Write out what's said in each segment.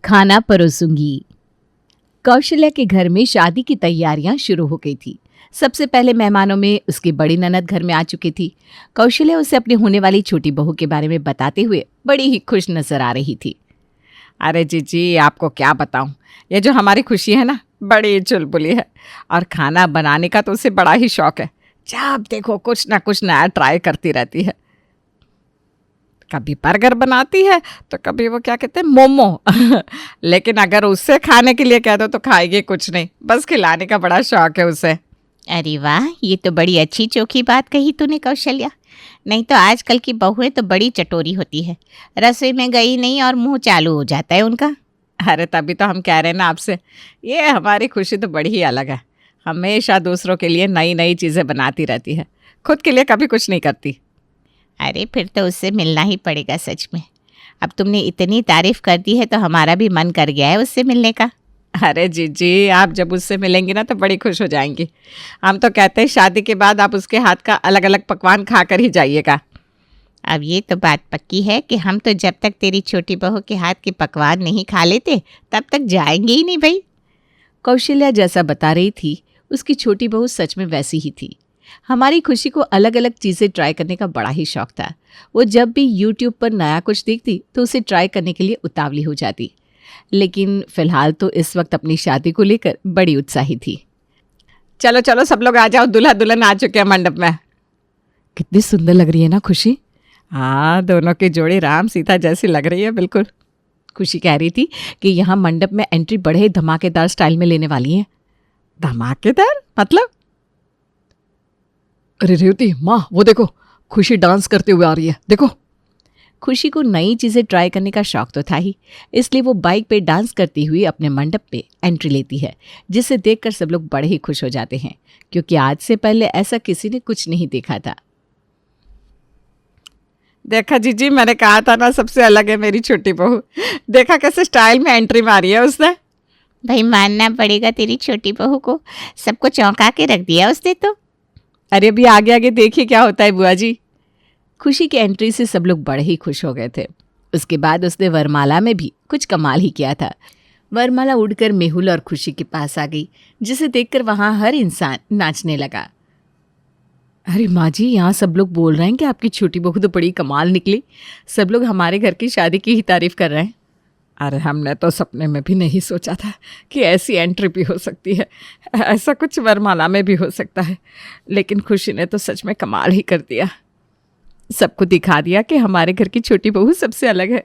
खाना परोसूंगी। कौशल्या के घर में शादी की तैयारियां शुरू हो गई थी। सबसे पहले मेहमानों में उसकी बड़ी ननद घर में आ चुकी थी। कौशल्या उसे अपनी होने वाली छोटी बहू के बारे में बताते हुए बड़ी ही खुश नजर आ रही थी। अरे जीजी, आपको क्या बताऊं, ये जो हमारी खुशी है ना, बड़ी चुलबुली है और खाना बनाने का तो उसे बड़ा ही शौक है। जब देखो कुछ ना कुछ नया ट्राई करती रहती है। कभी बर्गर बनाती है तो कभी वो क्या कहते हैं, मोमो लेकिन अगर उससे खाने के लिए कह दो तो खाएगी कुछ नहीं, बस खिलाने का बड़ा शौक है उसे। अरे वाह, ये तो बड़ी अच्छी चोखी बात कही तूने कौशल्या। नहीं तो आजकल की बहुएं तो बड़ी चटोरी होती है, रसोई में गई नहीं और मुंह चालू हो जाता है उनका। अरे तभी तो हम कह रहे हैं ना आपसे, ये हमारी खुशी तो बड़ी ही अलग है। हमेशा दूसरों के लिए नई नई चीज़ें बनाती रहती है, खुद के लिए कभी कुछ नहीं करती। अरे फिर तो उससे मिलना ही पड़ेगा सच में। अब तुमने इतनी तारीफ कर दी है तो हमारा भी मन कर गया है उससे मिलने का। अरे जीजी, आप जब उससे मिलेंगी ना तो बड़ी खुश हो जाएंगी। हम तो कहते हैं शादी के बाद आप उसके हाथ का अलग अलग पकवान खा कर ही जाइएगा। अब ये तो बात पक्की है कि हम तो जब तक तेरी छोटी बहू के हाथ के पकवान नहीं खा लेते तब तक जाएंगे ही नहीं भाई। कौशल्या जैसा बता रही थी, उसकी छोटी बहू सच में वैसी ही थी। हमारी खुशी को अलग अलग चीज़ें ट्राई करने का बड़ा ही शौक था। वो जब भी यूट्यूब पर नया कुछ देखती तो उसे ट्राई करने के लिए उतावली हो जाती। लेकिन फिलहाल तो इस वक्त अपनी शादी को लेकर बड़ी उत्साही थी। चलो चलो सब लोग आ जाओ, दूल्हा दुल्हन आ चुके हैं मंडप में। कितनी सुंदर लग रही है ना खुशी। हाँ, दोनों की जोड़ी राम सीता जैसी लग रही है बिल्कुल। खुशी कह रही थी कि यहाँ मंडप में एंट्री बड़े धमाकेदार स्टाइल में लेने वाली है। धमाकेदार मतलब? अरे रेवती माँ, वो देखो खुशी डांस करते हुए आ रही है, देखो। खुशी को नई चीज़ें ट्राई करने का शौक तो था ही, इसलिए वो बाइक पे डांस करती हुई अपने मंडप पे एंट्री लेती है, जिसे देखकर सब लोग बड़े ही खुश हो जाते हैं, क्योंकि आज से पहले ऐसा किसी ने कुछ नहीं देखा था। देखा जीजी, मैंने कहा था ना सबसे अलग है मेरी छोटी बहू। देखा कैसे स्टाइल में एंट्री मारी है उसने। भाई मानना पड़ेगा तेरी छोटी बहू को, सबको चौंका के रख दिया उसने तो। अरे अभी आगे आगे देखिए क्या होता है बुआ जी। खुशी की एंट्री से सब लोग बड़े ही खुश हो गए थे। उसके बाद उसने वरमाला में भी कुछ कमाल ही किया था। वरमाला उड़कर मेहुल और खुशी के पास आ गई, जिसे देखकर वहाँ हर इंसान नाचने लगा। अरे माँ जी, यहाँ सब लोग बोल रहे हैं कि आपकी छोटी बहू तो बड़ी कमाल निकली। सब लोग हमारे घर की शादी की ही तारीफ कर रहे हैं। अरे हमने तो सपने में भी नहीं सोचा था कि ऐसी एंट्री भी हो सकती है, ऐसा कुछ वरमाला में भी हो सकता है। लेकिन खुशी ने तो सच में कमाल ही कर दिया, सबको दिखा दिया कि हमारे घर की छोटी बहू सबसे अलग है।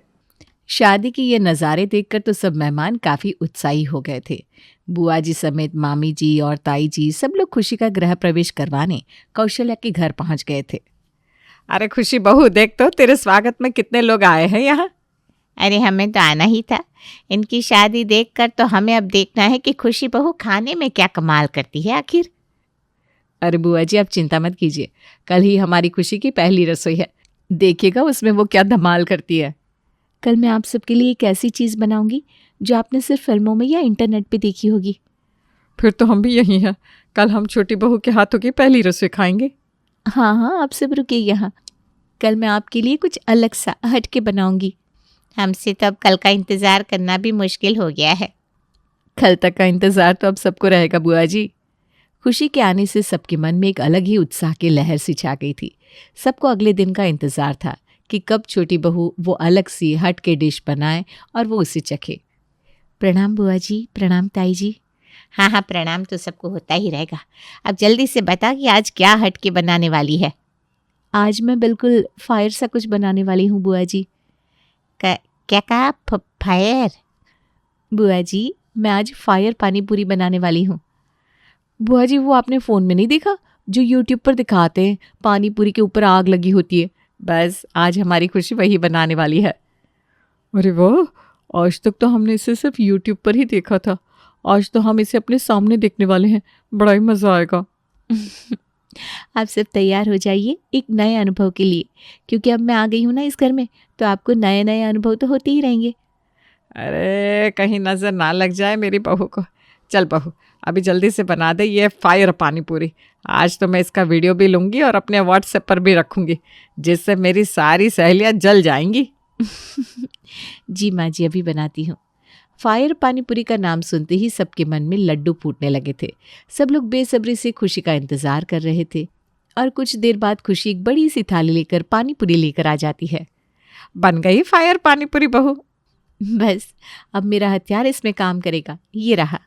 शादी के ये नज़ारे देखकर तो सब मेहमान काफ़ी उत्साही हो गए थे। बुआ जी समेत मामी जी और ताई जी सब लोग खुशी का गृह प्रवेश करवाने कौशल्या के घर पहुंच गए थे। अरे खुशी बहू, देख तो तेरे स्वागत में कितने लोग आए हैं यहाँ। अरे हमें तो आना ही था, इनकी शादी देखकर तो हमें अब देखना है कि खुशी बहू खाने में क्या कमाल करती है आखिर। अरे बुआ जी, आप चिंता मत कीजिए, कल ही हमारी खुशी की पहली रसोई है, देखिएगा उसमें वो क्या धमाल करती है। कल मैं आप सबके लिए एक ऐसी चीज़ बनाऊंगी जो आपने सिर्फ फिल्मों में या इंटरनेट पे देखी होगी। फिर तो हम भी यही हैं, कल हम छोटी बहू के हाथों की पहली रसोई खाएंगे। हाँ हाँ, आप सब रुकिए यहाँ, कल मैं आपके लिए कुछ अलग सा हट के बनाऊंगी। हमसे तो अब कल का इंतज़ार करना भी मुश्किल हो गया है। कल तक का इंतज़ार तो अब सबको रहेगा बुआ जी। खुशी के आने से सबके मन में एक अलग ही उत्साह की लहर सी छा गई थी। सबको अगले दिन का इंतज़ार था कि कब छोटी बहू वो अलग सी हट के डिश बनाए और वो उसे चखे। प्रणाम बुआ जी, प्रणाम ताई जी। हाँ हाँ, प्रणाम तो सबको होता ही रहेगा। अब जल्दी से बता कि आज क्या हट के बनाने वाली है। आज मैं बिल्कुल फायर सा कुछ बनाने वाली हूँ बुआ जी। क्या कहा? फायर? बुआ जी, मैं आज फायर पानी पूरी बनाने वाली हूँ। बुआ जी, वो आपने फ़ोन में नहीं देखा जो यूट्यूब पर दिखाते हैं, पानी पूरी के ऊपर आग लगी होती है। बस आज हमारी खुशी वही बनाने वाली है। अरे वाह, आज तक तो हमने इसे सिर्फ यूट्यूब पर ही देखा था, आज तो हम इसे अपने सामने देखने वाले हैं, बड़ा ही मज़ा आएगा। आप सब तैयार हो जाइए एक नए अनुभव के लिए, क्योंकि अब मैं आ गई हूँ ना इस घर में, तो आपको नए नए अनुभव तो होते ही रहेंगे। अरे कहीं नज़र ना लग जाए मेरी बहू को। चल बहू, अभी जल्दी से बना दे ये फायर पानी पूरी। आज तो मैं इसका वीडियो भी लूँगी और अपने व्हाट्सएप पर भी रखूँगी, जिससे मेरी सारी सहेलियाँ जल जाएंगी। जी माँ जी, अभी बनाती हूँ। फायर पानीपुरी का नाम सुनते ही सबके मन में लड्डू फूटने लगे थे। सब लोग बेसब्री से खुशी का इंतजार कर रहे थे और कुछ देर बाद खुशी एक बड़ी सी थाली लेकर पानीपुरी लेकर आ जाती है। बन गई फायर पानीपुरी बहू। बस अब मेरा हथियार इसमें काम करेगा, ये रहा।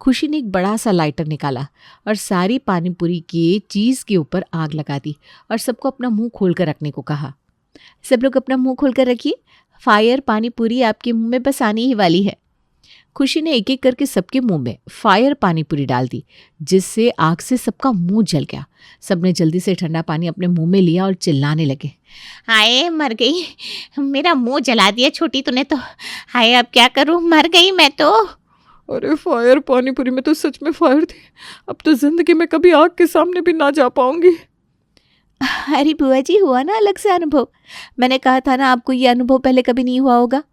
खुशी ने एक बड़ा सा लाइटर निकाला और सारी पानीपुरी के चीज़ के ऊपर आग लगा दी और सबको अपना मुंह खोल कर रखने को कहा। सब लोग अपना मुंह खोल कर रखिए, फायर पानीपुरी आपके मुंह में बस आने ही वाली है। खुशी ने एक एक करके सबके मुंह में फायर पानीपुरी डाल दी, जिससे आग से सबका मुंह जल गया। सबने जल्दी से ठंडा पानी अपने मुंह में लिया और चिल्लाने लगे, हाय मर गई, मेरा मुंह जला दिया छोटी तूने तो। हाय अब क्या करूं, मर गई मैं तो। अरे फायर पानीपुरी में तो सच में फायर थी। अब तो जिंदगी में कभी आग के सामने भी ना जा पाऊंगी। अरे बुआ जी, हुआ ना अलग से अनुभव। मैंने कहा था ना आपको ये अनुभव पहले कभी नहीं हुआ होगा।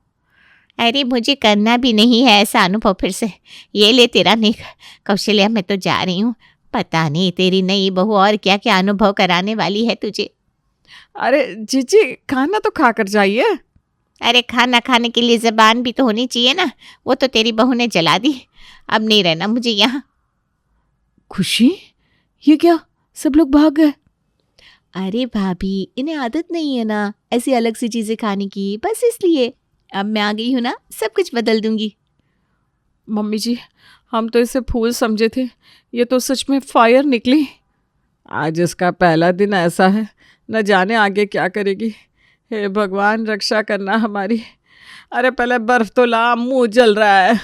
अरे मुझे करना भी नहीं है ऐसा अनुभव फिर से। ये ले तेरा निक। कौशल्या मैं तो जा रही हूँ, पता नहीं तेरी नई बहू और क्या क्या अनुभव कराने वाली है तुझे। अरे जीजी, खाना तो खा कर जाइए। अरे खाना खाने के लिए ज़बान भी तो होनी चाहिए ना, वो तो तेरी बहू ने जला दी। अब नहीं रहना मुझे यहाँ। खुशी, ये क्या, सब लोग भाग गए? अरे भाभी, इन्हें आदत नहीं है ना ऐसी अलग सी चीज़ें खाने की, बस इसलिए। अब मैं आ गई हूँ ना, सब कुछ बदल दूंगी। मम्मी जी, हम तो इसे फूल समझे थे, ये तो सच में फायर निकली। आज इसका पहला दिन ऐसा है, न जाने आगे क्या करेगी। हे भगवान, रक्षा करना हमारी। अरे पहले बर्फ तो ला, मुंह जल रहा है।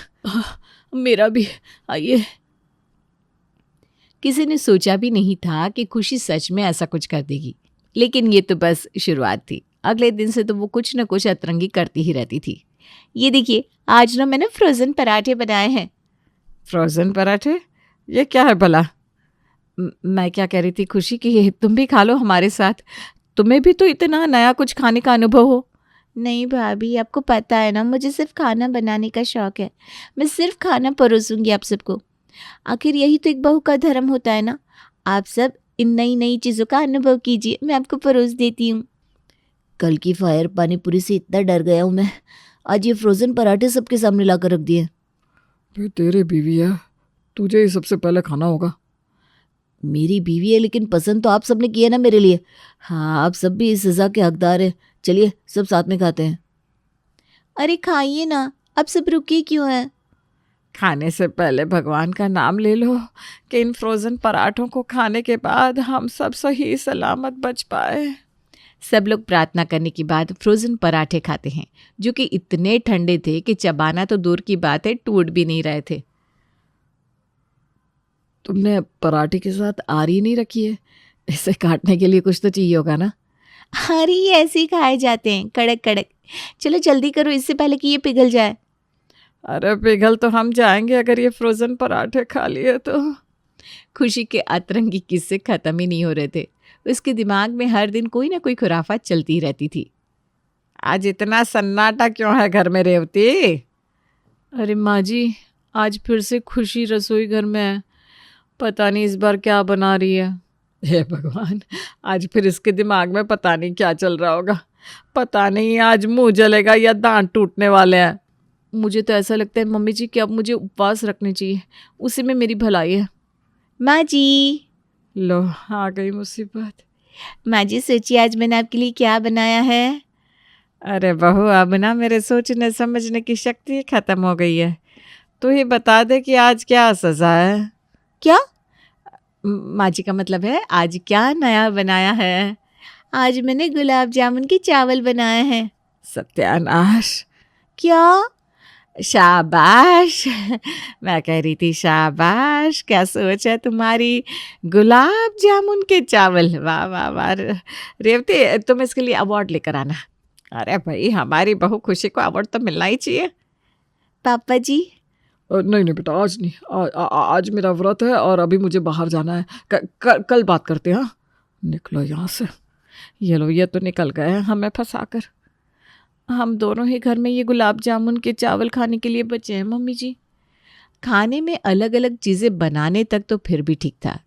मेरा भी, आइए। किसी ने सोचा भी नहीं था कि खुशी सच में ऐसा कुछ कर देगी, लेकिन ये तो बस शुरुआत थी। अगले दिन से तो वो कुछ न कुछ अतरंगी करती ही रहती थी। ये देखिए, आज ना मैंने फ्रोज़न पराठे बनाए हैं। फ्रोज़न पराठे? ये क्या है भला? मैं क्या कह रही थी खुशी कि तुम भी खा लो हमारे साथ, तुम्हें भी तो इतना नया कुछ खाने का अनुभव हो। नहीं भाभी, आपको पता है ना, मुझे सिर्फ खाना बनाने का शौक है। मैं सिर्फ खाना परोसूंगी आप सबको। आखिर यही तो एक बहू का धर्म होता है ना। आप सब इन नई नई चीज़ों का अनुभव कीजिए, मैं आपको परोस देती हूँ। कल की फायर पानीपुरी से इतना डर गया हूँ मैं, आज ये फ्रोज़न पराठे सबके सामने ला कर रख दिए। तेरे बीवी है, तुझे ही सबसे पहले खाना होगा। मेरी बीवी है, लेकिन पसंद तो आप सबने किया ना मेरे लिए। हाँ, आप सब भी इस सज़ा के हकदार हैं। चलिए सब साथ में खाते हैं। अरे खाइए ना, अब सब रुके क्यों हैं? खाने से पहले भगवान का नाम ले लो कि इन फ्रोज़न पराठों को खाने के बाद हम सब सही सलामत बच पाए। सब लोग प्रार्थना करने के बाद फ्रोज़न पराठे खाते हैं, जो कि इतने ठंडे थे कि चबाना तो दूर की बात है, टूट भी नहीं रहे थे। तुमने पराठे के साथ आरी नहीं रखी है? इसे काटने के लिए कुछ तो चाहिए होगा ना। अरे ये ऐसे ही खाए जाते हैं, कड़क कड़क। चलो जल्दी करो, इससे पहले कि ये पिघल जाए। अरे पिघल तो हम जाएंगे अगर ये फ्रोज़न पराठे खा लिए तो। खुशी के अतरंगी किस्से ख़त्म ही नहीं हो रहे थे। उसके दिमाग में हर दिन कोई ना कोई खुराफात चलती रहती थी। आज इतना सन्नाटा क्यों है घर में रेवती? अरे माँ जी, आज फिर से खुशी रसोई घर में है। पता नहीं इस बार क्या बना रही है। हे भगवान, आज फिर इसके दिमाग में पता नहीं क्या चल रहा होगा। पता नहीं आज मुंह जलेगा या दांत टूटने वाले हैं। मुझे तो ऐसा लगता है मम्मी जी कि अब मुझे उपवास रखने चाहिए, उसी में मेरी भलाई है। माँ जी, लो आ गई मुसीबत। माँ जी सोचिए आज मैंने आपके लिए क्या बनाया है। अरे बहू, अब ना मेरे सोचने समझने की शक्ति ख़त्म हो गई है। तू ही बता दे कि आज क्या सज़ा है। क्या? माँ जी का मतलब है आज क्या नया बनाया है? आज मैंने गुलाब जामुन के चावल बनाए हैं। सत्यानाश! क्या? शाबाश! मैं कह रही थी शाबाश, क्या सोच है तुम्हारी। गुलाब जामुन के चावल, वाह वाह वाह। रेवती, तुम इसके लिए अवार्ड लेकर आना। अरे भाई, हमारी बहू खुशी को अवार्ड तो मिलना ही चाहिए। पापा जी? नहीं नहीं बेटा, आज नहीं। आज मेरा व्रत है और अभी मुझे बाहर जाना है। कल बात करते हैं। हाँ, निकलो यहाँ से। ये लो, ये तो निकल गए हैं हमें फंसाकर। हम दोनों ही घर में ये गुलाब जामुन के चावल खाने के लिए बचे हैं मम्मी जी। खाने में अलग अलग चीज़ें बनाने तक तो फिर भी ठीक था,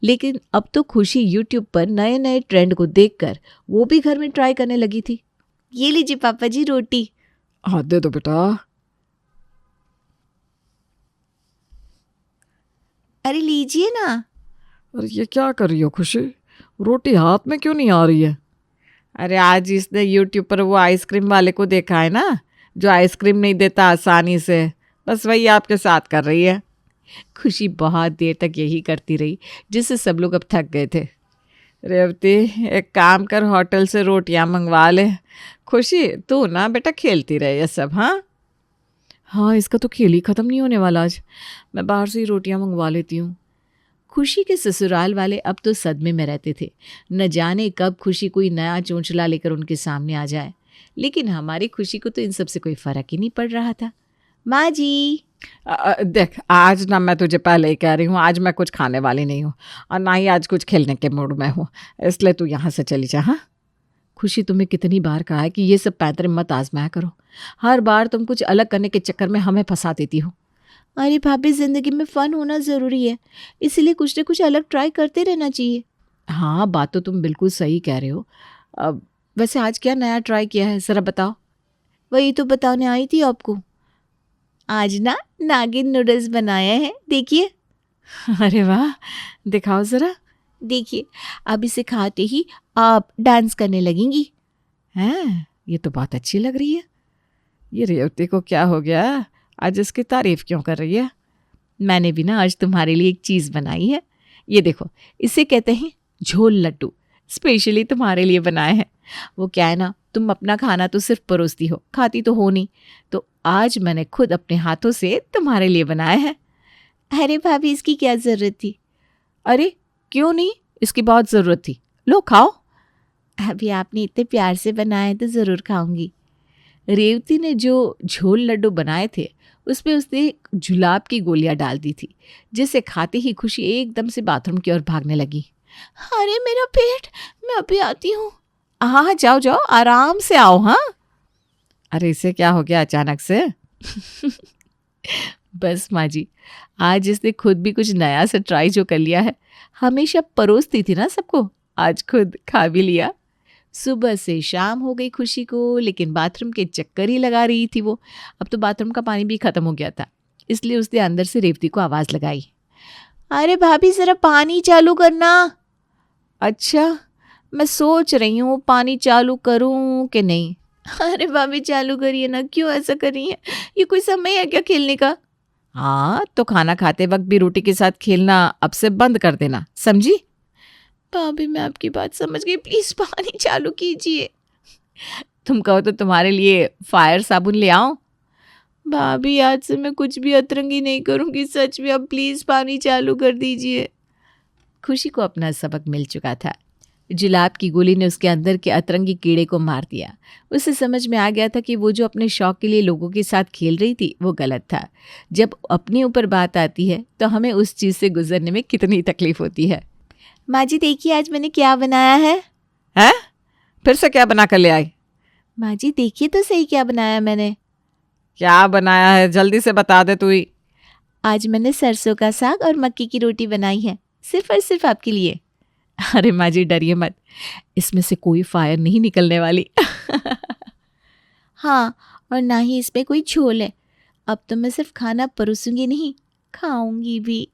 लेकिन अब तो खुशी यूट्यूब पर नए नए ट्रेंड को देखकर वो भी घर में ट्राई करने लगी थी। ये लीजिए पापा जी रोटी। हाँ दे दो बेटा। अरे लीजिए ना। अरे ये क्या कर रही हो खुशी, रोटी हाथ में क्यों नहीं आ रही है? अरे आज इसने यूट्यूब पर वो आइसक्रीम वाले को देखा है ना, जो आइसक्रीम नहीं देता आसानी से, बस वही आपके साथ कर रही है। खुशी बहुत देर तक यही करती रही, जिससे सब लोग अब थक गए थे। रेवती, एक काम कर, होटल से रोटियां मंगवा ले। खुशी तू ना बेटा खेलती रहे ये सब। हाँ, इसका तो खेल ही ख़त्म नहीं होने वाला आज। मैं बाहर से ही रोटियां मंगवा लेती हूँ। खुशी के ससुराल वाले अब तो सदमे में रहते थे। न जाने कब खुशी कोई नया चोंचला लेकर उनके सामने आ जाए, लेकिन हमारी खुशी को तो इन सब से कोई फ़र्क ही नहीं पड़ रहा था। माँ जी, देख, आज ना मैं तुझे पहले ही कह रही हूँ, आज मैं कुछ खाने वाली नहीं हूँ और ना ही आज कुछ खेलने के मूड में हूँ, इसलिए तू यहाँ से चली जा। हाँ खुशी, तुम्हें कितनी बार कहा है कि ये सब पैंतरे मत आजमाया करो। हर बार तुम कुछ अलग करने के चक्कर में हमें फंसा देती हो। अरे भाभी, ज़िंदगी में फ़न होना ज़रूरी है, इसीलिए कुछ न कुछ अलग ट्राई करते रहना चाहिए। हाँ, बात तो तुम बिल्कुल सही कह रहे हो। अब वैसे आज क्या नया ट्राई किया है, ज़रा बताओ। वही तो बताने आई थी आपको। आज ना नागिन नूडल्स बनाए हैं, देखिए। अरे वाह, दिखाओ ज़रा। देखिए, अब इसे खाते ही आप डांस करने लगेंगी। हैं, ये तो बहुत अच्छी लग रही है। ये रेवती को क्या हो गया, आज इसकी तारीफ क्यों कर रही है? मैंने भी ना आज तुम्हारे लिए एक चीज़ बनाई है। ये देखो, इसे कहते हैं झोल लड्डू, स्पेशली तुम्हारे लिए बनाए हैं। वो क्या है ना, तुम अपना खाना तो सिर्फ परोसती हो, खाती तो हो नहीं, तो आज मैंने खुद अपने हाथों से तुम्हारे लिए बनाए हैं। अरे भाभी, इसकी क्या ज़रूरत थी? अरे क्यों नहीं, इसकी बहुत ज़रूरत थी। लो खाओ। अभी आपने इतने प्यार से बनाए तो ज़रूर खाऊंगी। रेवती ने जो झोल लड्डू बनाए थे उसमें उसने जुलाब की गोलियां डाल दी थी, जिसे खाते ही खुशी एकदम से बाथरूम की ओर भागने लगी। अरे मेरा पेट, मैं अभी आती हूँ। हाँ, जाओ जाओ, आराम से आओ। हाँ, अरे इसे क्या हो गया अचानक से? बस माँ जी, आज इसने खुद भी कुछ नया सा ट्राई जो कर लिया है। हमेशा परोसती थी ना सबको, आज खुद खा भी लिया। सुबह से शाम हो गई खुशी को, लेकिन बाथरूम के चक्कर ही लगा रही थी वो। अब तो बाथरूम का पानी भी ख़त्म हो गया था, इसलिए उसने अंदर से रेवती को आवाज़ लगाई। अरे भाभी, ज़रा पानी चालू करना। अच्छा, मैं सोच रही हूँ पानी चालू करूँ कि नहीं। अरे भाभी, चालू करिए ना, क्यों ऐसा कर रही हैं? ये कोई समय है क्या खेलने का? हाँ, तो खाना खाते वक्त भी रोटी के साथ खेलना अब से बंद कर देना, समझी? भाभी, मैं आपकी बात समझ गई, प्लीज़ पानी चालू कीजिए। तुम कहो तो तुम्हारे लिए फायर साबुन ले आओ। भाभी, आज से मैं कुछ भी अतरंगी नहीं करूँगी, सच में। अब प्लीज़ पानी चालू कर दीजिए। खुशी को अपना सबक मिल चुका था। जुलाब की गोली ने उसके अंदर के अतरंगी कीड़े को मार दिया। उसे समझ में आ गया था कि वो जो अपने शौक के लिए लोगों के साथ खेल रही थी वो गलत था। जब अपने ऊपर बात आती है तो हमें उस चीज़ से गुजरने में कितनी तकलीफ होती है। माँ जी, देखिए आज मैंने क्या बनाया है। हैं? फिर से क्या बना कर ले आई? माँ जी, देखिए तो सही क्या बनाया मैंने। क्या बनाया है, जल्दी से बता दे तू ही। आज मैंने सरसों का साग और मक्की की रोटी बनाई है, सिर्फ और सिर्फ आपके लिए। अरे माँ जी, डरिए मत, इसमें से कोई फायर नहीं निकलने वाली। हाँ, और ना ही इसमें कोई झोल है। अब तो मैं सिर्फ खाना परोसूंगी नहीं, खाऊंगी भी।